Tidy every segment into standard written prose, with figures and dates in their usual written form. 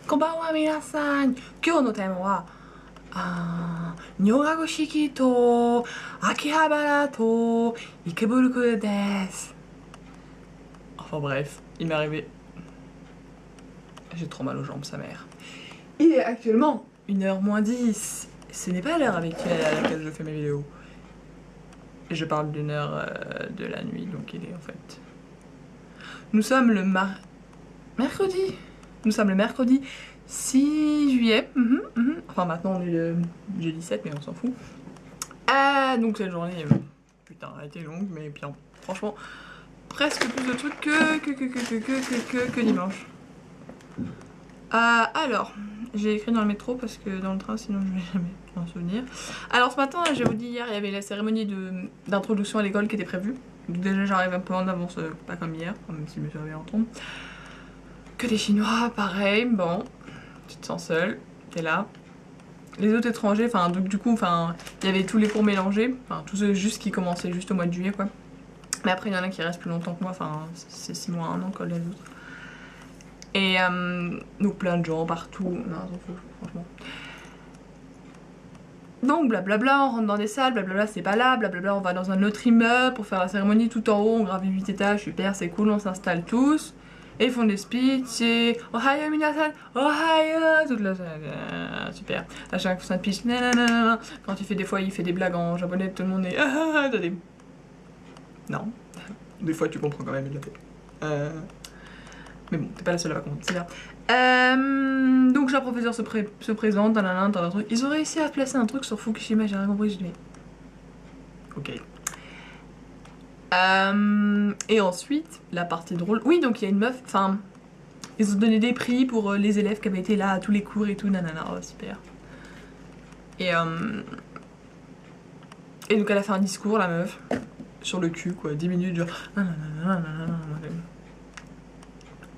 こんばんは皆さん。今日のテーマは入学式と秋葉原と池袋です。Enfin bref, il m'est arrivé. J'ai trop mal aux jambes, sa mère. Il est actuellement 1h moins 10. Ce n'est pas l'heure habituelle à laquelle je fais mes vidéos. Et je parle d'une heure de la nuit, donc il est en fait... Nous sommes le mercredi. Nous sommes le mercredi 6 juillet. Enfin maintenant on est le jeudi 7, mais on s'en fout. Donc cette journée, putain, elle a été longue, mais bien, franchement, presque plus de trucs que dimanche. Alors, j'ai écrit dans le métro parce que dans le train, sinon je vais jamais m'en souvenir. Alors ce matin, j'ai vous dit hier, il y avait la cérémonie d'introduction à l'école qui était prévue. Donc déjà j'arrive un peu en avance, pas comme hier, même si je me suis réveillée en tombe. Que les Chinois, pareil, bon, tu te sens seule, t'es là. Les autres étrangers, enfin donc du coup, enfin, il y avait tous les cours mélangés, enfin tous ceux juste qui commençaient juste au mois de juillet quoi. Mais après il y en a qui restent plus longtemps que moi, enfin c'est 6 mois, 1 an comme les autres. Et donc plein de gens partout, non, on s'en fout, franchement. Donc blablabla, on rentre dans des salles, blablabla c'est pas là, blablabla on va dans un autre immeuble pour faire la cérémonie tout en haut, on gravit 8 étages, super, c'est cool, on s'installe tous. Et ils font des speeches et Ohayo minasan, Ohayo, toute la super. À chaque fois ça pitch, nanana. Quand il fait des fois il fait des blagues en japonais, tout le monde est des... Non. Des fois tu comprends quand même, il l'a fait. Mais bon, t'es pas la seule à pas comprendre, c'est bien. Donc la professeure se présente, nanana, dans un truc. Ils ont réussi à placer un truc sur Fukushima, j'ai rien compris, je dis mais... Ok. Et ensuite, la partie drôle. Oui, donc il y a une meuf, enfin, ils ont donné des prix pour les élèves qui avaient été là à tous les cours et tout, nanana, oh, super. Et donc elle a fait un discours, la meuf, sur le cul, quoi, 10 minutes, genre, nanana.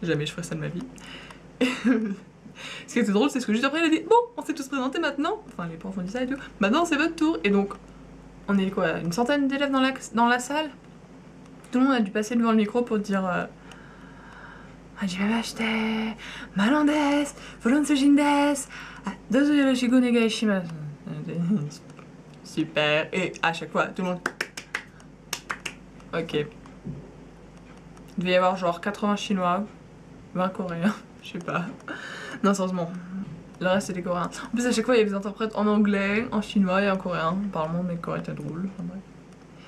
Jamais je ferais ça de ma vie. Ce qui était drôle, c'est ce que juste après, elle a dit, bon, on s'est tous présentés maintenant, enfin, les profs ont dit ça et tout, maintenant c'est votre tour. Et donc, on est quoi, une centaine d'élèves dans la salle. Tout le monde a dû passer devant le micro pour dire Hajimemashite, Manon desu, Furunsujin desu, dozo yoroshiku onegai shimasu. Super, et à chaque fois, tout le monde... Ok. Il devait y avoir genre 80 Chinois, 20 Coréens, je sais pas. Non, sérieusement, le reste c'était coréen. En plus à chaque fois il y avait des interprètes en anglais, en chinois et en coréen. Apparemment mes coréens étaient drôles, enfin bref.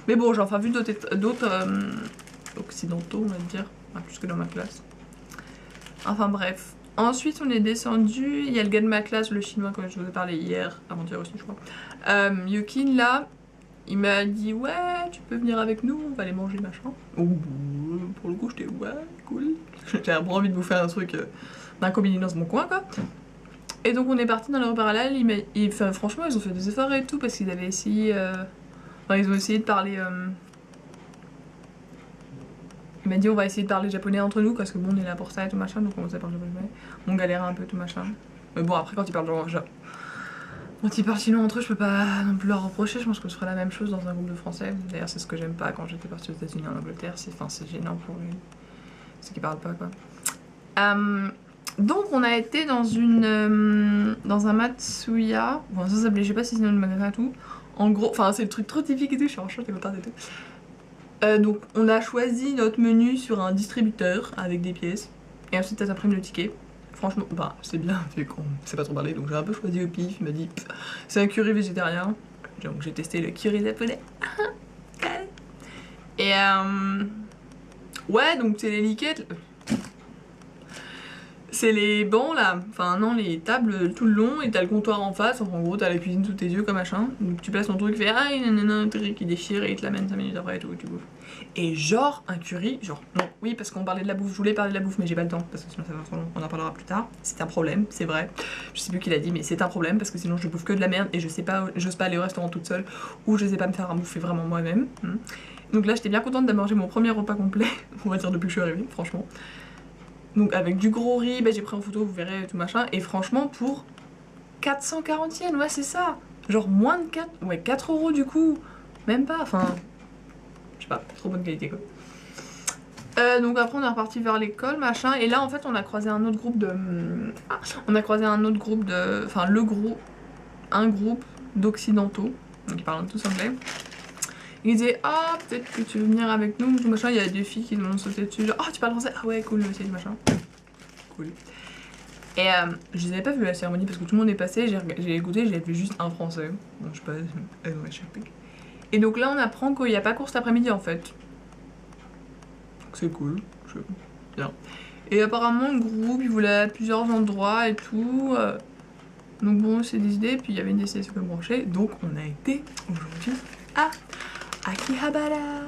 Mais bon, j'ai enfin vu d'autres occidentaux, on va dire, enfin, plus que dans ma classe. Enfin bref. Ensuite, on est descendu. Il y a le gars de ma classe, le chinois, comme je vous ai parlé hier, avant-hier aussi, je crois. Yukin, là, il m'a dit ouais, tu peux venir avec nous, on va aller manger machin. Pour le coup, j'étais ouais, cool. J'avais un peu envie de bouffer un truc d'un combini dans mon coin, quoi. Et donc, on est parti dans le repas parallèle. Enfin, franchement, ils ont fait des efforts et tout parce qu'ils avaient essayé. Enfin, ils ont essayé de parler... Il m'a dit on va essayer de parler japonais entre nous parce que bon on est là pour ça et tout machin, donc on sait parler japonais. On galérait un peu tout machin. Mais bon après quand ils parlent quand ils parlent chinois entre eux je peux pas non plus leur reprocher, je pense que je ferais la même chose dans un groupe de français. D'ailleurs c'est ce que j'aime pas quand j'étais partie aux États-Unis en Angleterre, c'est gênant pour eux. Ceux qui parlent pas quoi. Donc on a été dans un Matsuya, bon ça s'appelait, je sais pas si c'est une magasin et tout. En gros, enfin c'est le truc trop typique et tout, je suis en choc, t'es contente et tout. Donc on a choisi notre menu sur un distributeur avec des pièces et ensuite ça t'imprime le ticket. Franchement, bah c'est bien vu qu'on sait pas trop parler donc j'ai un peu choisi au pif, il m'a dit c'est un curry végétarien. Donc j'ai testé le curry japonais. Et ouais donc c'est les liquettes. C'est les bancs là, enfin non les tables tout le long et t'as le comptoir en face, enfin, en gros t'as la cuisine sous tes yeux comme machin. Donc tu places ton truc, fait ah nanana, un truc qui déchire et il te l'amène 5 minutes après et tout, tu bouffes. Et genre un curry, genre non, oui parce qu'on parlait de la bouffe, je voulais parler de la bouffe mais j'ai pas le temps parce que sinon ça va trop long, on en parlera plus tard. C'est un problème, c'est vrai, je sais plus qui l'a dit mais c'est un problème parce que sinon je bouffe que de la merde et je sais pas, j'ose pas aller au restaurant toute seule ou je sais pas me faire à bouffer vraiment moi-même. Donc là j'étais bien contente d'avoir mangé mon premier repas complet, on va dire depuis que je suis arrivée, franchement. Donc avec du gros riz, bah, j'ai pris en photo, vous verrez tout machin. Et franchement pour 440 yens, ouais c'est ça. Genre moins de 4, ouais 4 € du coup. Même pas, enfin... Je sais pas, trop bonne qualité quoi. Donc après on est reparti vers l'école, machin, et là en fait on a croisé un autre groupe de... on a croisé un autre groupe de... Enfin un groupe d'occidentaux, donc ils parlent tous anglais. Ils disaient ah peut-être que tu veux venir avec nous, tout machin, il y a des filles qui nous ont sauté dessus, genre ah tu parles français, ah ouais cool aussi, machin. Cool. Et je les avais pas vu la cérémonie parce que tout le monde est passé, j'ai écouté, j'ai vu juste un français, bon je sais pas, elles ont échappé. Et donc là on apprend qu'il n'y a pas cours cet après-midi en fait. C'est cool, bien. Et apparemment le groupe il voulait aller à plusieurs endroits et tout. Donc bon c'est des idées, puis il y avait une destination comme branchée, donc on a été aujourd'hui à Akihabara.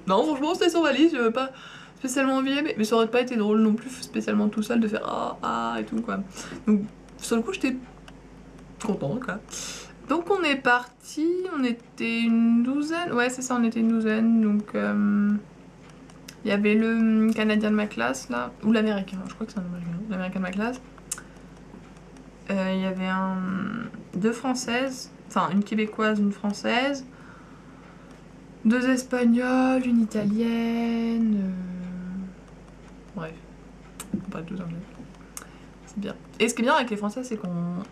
Non franchement c'était sans valise, j'avais pas spécialement envie, mais ça aurait pas été drôle non plus spécialement tout seul de faire ah et tout quoi. Donc sur le coup j'étais contente quoi. Donc on est parti, on était une douzaine, ouais c'est ça on était une douzaine, donc il y avait le Canadien de ma classe là, ou l'Américain, je crois que c'est un Américain, l'Américain de ma classe. Il y avait deux Françaises, enfin une Québécoise, une Française, deux Espagnols, une Italienne, bref, pas deux Anglais. C'est bien. Et ce qui est bien avec les Français c'est qu'on...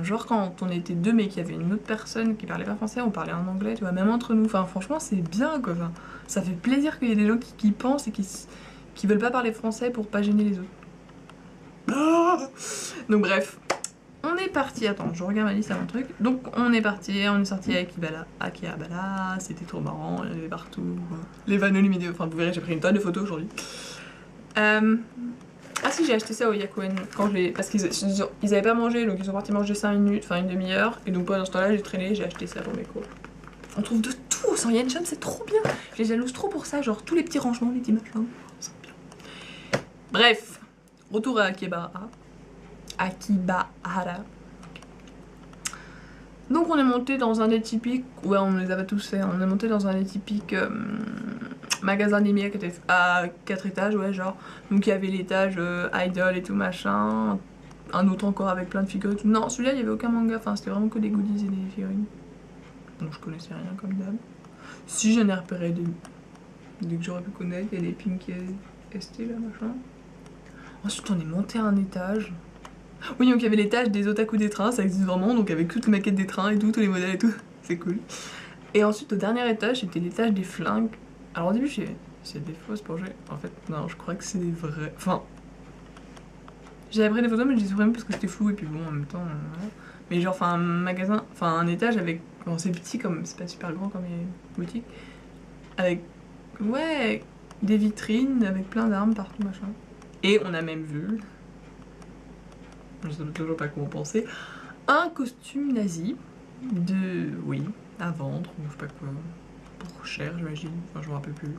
Genre quand on était deux mais qu'il y avait une autre personne qui parlait pas français, on parlait en anglais, tu vois, même entre nous, enfin franchement c'est bien quoi, enfin, ça fait plaisir qu'il y ait des gens qui pensent et qui veulent pas parler français pour pas gêner les autres. Donc bref, on est parti, attends, je regarde ma liste avant le truc, donc on est parti, on est sorti à Akihabara, c'était trop marrant, il y en avait partout, les vanneaux lumineux, enfin vous verrez j'ai pris une tonne de photos aujourd'hui. Ah si j'ai acheté ça au Yakuen quand parce qu'ils avaient pas mangé donc ils sont partis manger 5 minutes, enfin une demi-heure et donc pendant ce temps-là j'ai traîné, j'ai acheté ça pour mes cours. On trouve de tout au Sanyensham, c'est trop bien. Je les jalouse trop pour ça, genre tous les petits rangements, les petits machins, c'est bien. Bref, retour à Akihabara. Donc on est monté dans un des typiques, ouais on les avait tous fait, on est monté dans un des typiques magasin d'anime qui était à 4 étages, ouais genre. Donc il y avait l'étage idol et tout machin, un autre encore avec plein de figurines et tout. Non celui-là il y avait aucun manga, enfin c'était vraiment que des goodies et des figurines. Donc je connaissais rien comme d'hab. Si j'en ai repéré des que j'aurais pu connaître, il y a les Pink ST là machin. Ensuite on est monté à un étage. Oui donc il y avait l'étage des otaku des trains, ça existe vraiment, donc avec toutes les maquettes des trains et tout, tous les modèles et tout, c'est cool. Et ensuite au dernier étage c'était l'étage des flingues. Alors au début c'est des fausses pour jouer. En fait non je crois que c'est des vrais. Enfin j'avais pris des photos mais je les ai supprimées parce que c'était flou et puis bon en même temps voilà. Mais genre enfin un magasin, enfin un étage avec, bon c'est petit comme, c'est pas super grand comme les boutiques, avec ouais des vitrines avec plein d'armes partout machin. Et on a même vu, je sais toujours pas comment penser, un costume nazi de, oui, à vendre ou je sais pas quoi, pour cher j'imagine, enfin je me rappelle plus.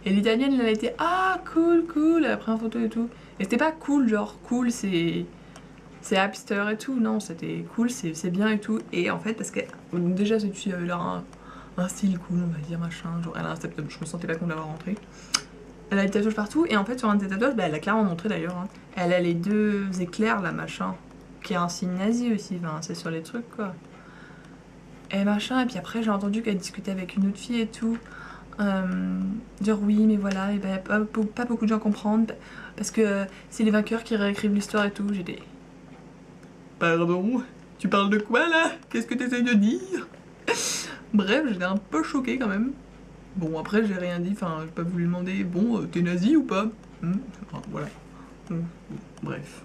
Et l'italienne elle a été ah cool cool, elle a pris une photo et tout. Et c'était pas cool genre cool c'est hipster et tout, non c'était cool, c'est bien et tout. Et en fait parce que déjà cette fille avait l'air un style cool on va dire machin, genre elle a un step, je me sentais pas con d'avoir rentré. Elle a des tatouages partout et en fait sur un des tatouages, bah, elle a clairement montré d'ailleurs, hein. Elle a les deux éclairs là machin, qui est un signe nazi aussi, enfin, c'est sur les trucs quoi. Et machin, et puis après j'ai entendu qu'elle discutait avec une autre fille et tout. Dire oui mais voilà, et bah, pas beaucoup de gens comprennent parce que c'est les vainqueurs qui réécrivent l'histoire et tout. J'étais... Pardon, tu parles de quoi là? Qu'est-ce que t'essayes de dire? Bref, j'étais un peu choquée quand même. Bon après j'ai rien dit, enfin j'ai pas voulu demander bon t'es nazi ou pas enfin, voilà. Bref.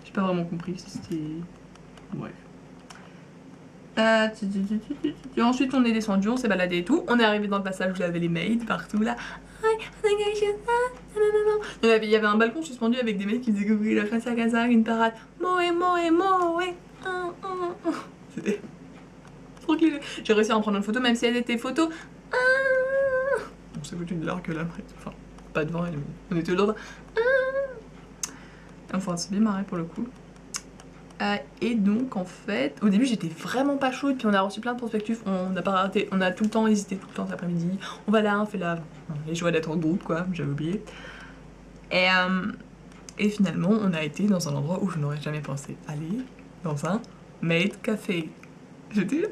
J'ai pas vraiment compris si c'était... Bref. Ensuite on est descendu, on s'est baladé et tout. On est arrivé dans le passage où il y avait les maids partout là. Il y avait un balcon suspendu avec des mecs qui disaient que la classe à casa, une parade. Moe moe moe. C'était trop cool. J'ai réussi à en prendre une photo même si elle était photo. On s'est foutu de l'heure que là, enfin pas devant elle, mais on était là. Enfin c'est bien marré pour le coup. Et donc en fait, au début j'étais vraiment pas chaude, puis on a reçu plein de prospectus, on n'a pas raté, on a tout le temps hésité, tout le temps cet après-midi. On va là, on fait là, les joies d'être en groupe quoi, j'avais oublié. Et finalement on a été dans un endroit où je n'aurais jamais pensé aller, dans un maid café. J'étais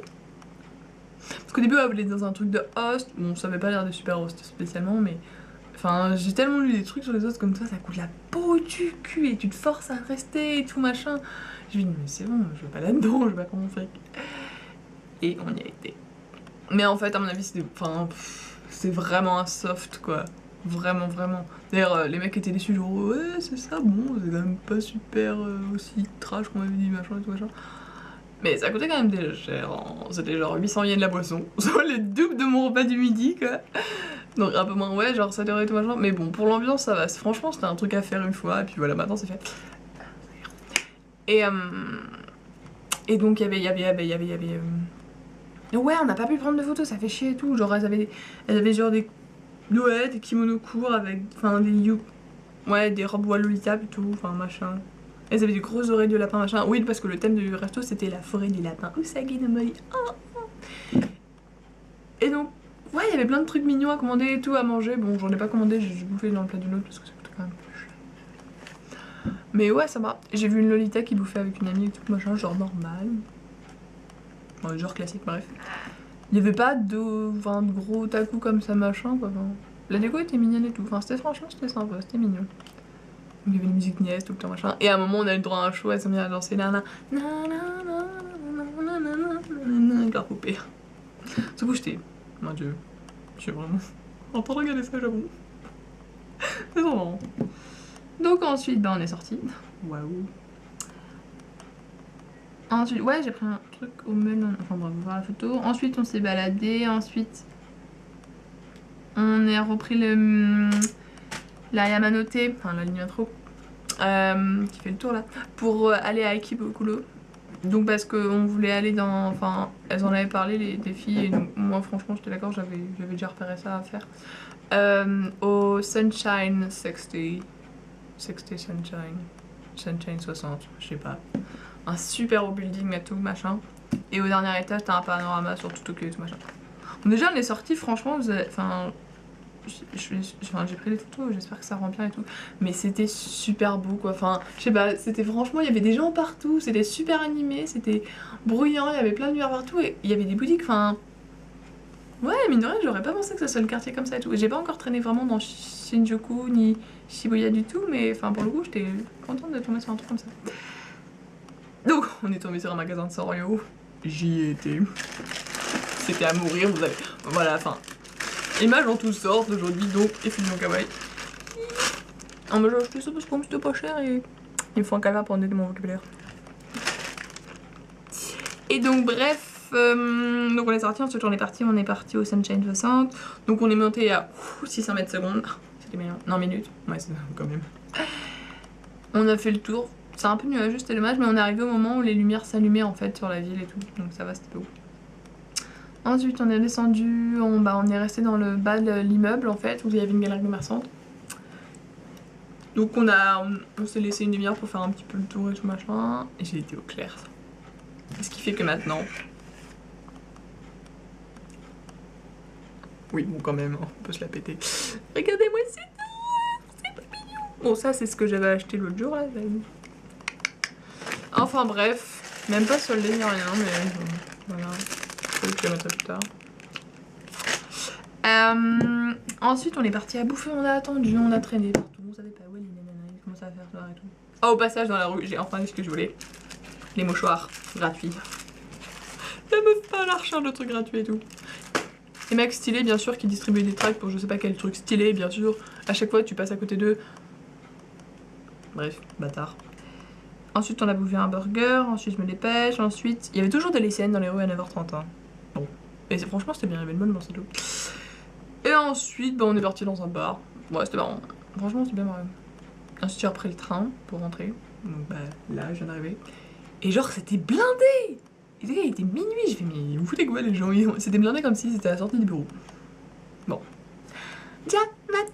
Parce qu'au début, elle voulait être dans un truc de host. Bon, ça avait pas l'air de super host spécialement, mais. Enfin, j'ai tellement lu des trucs sur les hosts comme ça coûte la peau du cul et tu te forces à rester et tout machin. Je me dis, mais c'est bon, je vais pas là-dedans, je vais pas prendre mon fric. Et on y a été. Mais en fait, à mon avis, c'était. Enfin, c'est vraiment un soft quoi. Vraiment, vraiment. D'ailleurs, les mecs étaient déçus, genre, ouais, c'est ça, bon, c'est quand même pas super aussi trash qu'on m'avait dit, machin et tout machin. Mais ça coûtait quand même déjà cher, hein. C'était genre 800 yens la boisson, soit le double de mon repas du midi quoi. Donc un peu moins, ouais, genre ça durait et tout machin. Mais bon, pour l'ambiance, ça va. Franchement, c'était un truc à faire une fois, et puis voilà, maintenant c'est fait. Et donc, il y avait. Ouais, on n'a pas pu prendre de photos, ça fait chier et tout. Genre, elles avaient genre des. Ouais, des kimonos courts avec. Enfin, ouais, des robes Lolita plutôt, enfin machin. Elles avaient des grosses oreilles de lapin, machin. Oui, parce que le thème du resto c'était la forêt du lapin. Usagi no Mori. Oh. Et donc, ouais, il y avait plein de trucs mignons à commander et tout, à manger. Bon, j'en ai pas commandé, j'ai bouffé dans le plat d'une autre parce que ça coûtait quand même plus cher. Mais ouais, ça va. J'ai vu une Lolita qui bouffait avec une amie et tout, machin, genre normal. Ouais, genre classique, bref. Il y avait pas de gros otaku comme ça, machin, quoi. Enfin, la déco était mignonne et tout. Enfin, franchement, c'était sympa, c'était mignon. Donc, il y avait une musique niaise, tout le temps, machin. Et à un moment, on a eu le droit à un show, elles sont bien à danser là, avec leur poupée. Du coup, j'étais. Mon dieu. Je suis vraiment en train de regarder ça, j'avoue. C'est trop marrant. Donc, ensuite, on est sortis. Waouh. Ensuite, ouais, j'ai pris un truc au melon. Enfin, bref, on va voir la photo. Ensuite, on s'est baladé. Ensuite, on a repris la Yamanote, enfin la ligne intro, qui fait le tour là, pour aller à Ikebukuro. Donc, parce qu'on voulait aller dans. Enfin, elles en avaient parlé, des filles, et donc, moi, franchement, j'étais d'accord, j'avais déjà repéré ça à faire. Au Sunshine 60. 60 Sunshine 60, je sais pas. Un super haut building et tout machin. Et au dernier étage, t'as un panorama sur tout Tokyo et tout machin. Bon, déjà, on est sortis, franchement, enfin, j'ai pris des photos, j'espère que ça rend bien et tout. Mais c'était super beau quoi. Enfin, je sais pas, c'était franchement, il y avait des gens partout, c'était super animé, c'était bruyant, il y avait plein de lumière partout et il y avait des boutiques, enfin. Ouais, mine de rien, j'aurais pas pensé que ça soit le quartier comme ça et tout. J'ai pas encore traîné vraiment dans Shinjuku ni Shibuya du tout, mais enfin, pour le coup, j'étais contente de tomber sur un truc comme ça. Donc, on est tombé sur un magasin de Sanrio. J'y ai été. C'était à mourir, vous avez. Voilà, enfin. Images en toutes sortes aujourd'hui, donc, et fusion kawaii. Ah, mais j'ai acheté ça parce que c'était pas cher et. Il me faut un calvaire pour aider mon vocabulaire. Et donc, bref. Donc, on est sorti, ensuite on est parti au Sunshine 60. Donc, on est monté à 600 mètres secondes. C'était bien. Non, minutes. Ouais, c'est quand même. On a fait le tour. C'est un peu nuageux, c'était dommage, mais on est arrivé au moment où les lumières s'allumaient en fait sur la ville et tout, donc ça va, c'était beau. Ensuite, on est descendu, on est resté dans le bas de l'immeuble en fait, où il y avait une galerie commerçante. Donc on s'est laissé une demi-heure pour faire un petit peu le tour et tout machin, et j'ai été au clair. Ce qui fait que maintenant. Oui, bon, quand même, on peut se la péter. Regardez-moi ça, c'est pas mignon. Bon, ça, c'est ce que j'avais acheté l'autre jour là. Enfin bref, même pas soldé ni rien, mais voilà, je le mettrai plus tard. Ensuite, on est parti à bouffer, on a attendu, on a traîné partout, on savait pas où les nananas, ils commençaient à faire soir et tout. Oh, au passage, dans la rue, j'ai enfin dit ce que je voulais. Les mouchoirs gratuits. La meuf pas l'argent de trucs gratuits et tout. Les mecs stylés, bien sûr, qui distribuaient des tracts pour je sais pas quel truc stylé, bien sûr. À chaque fois, tu passes à côté d'eux. Bref, bâtard. Ensuite, on a bouffé un burger, ensuite je me dépêche, ensuite... Il y avait toujours des lycéennes dans les rues à 9h30. Hein. Bon. Et franchement, c'était bien, il y avait une bonne ambiance et tout. Et ensuite, on est parti dans un bar. Ouais, c'était marrant. Franchement, c'était bien marrant. Ensuite, j'ai repris le train pour rentrer. Donc, là, je viens d'arriver. Et genre, c'était blindé! Et il était minuit, j'ai fait, mais vous foutez quoi les gens? C'était blindé comme si c'était à la sortie du bureau. Bon. Ja, matane!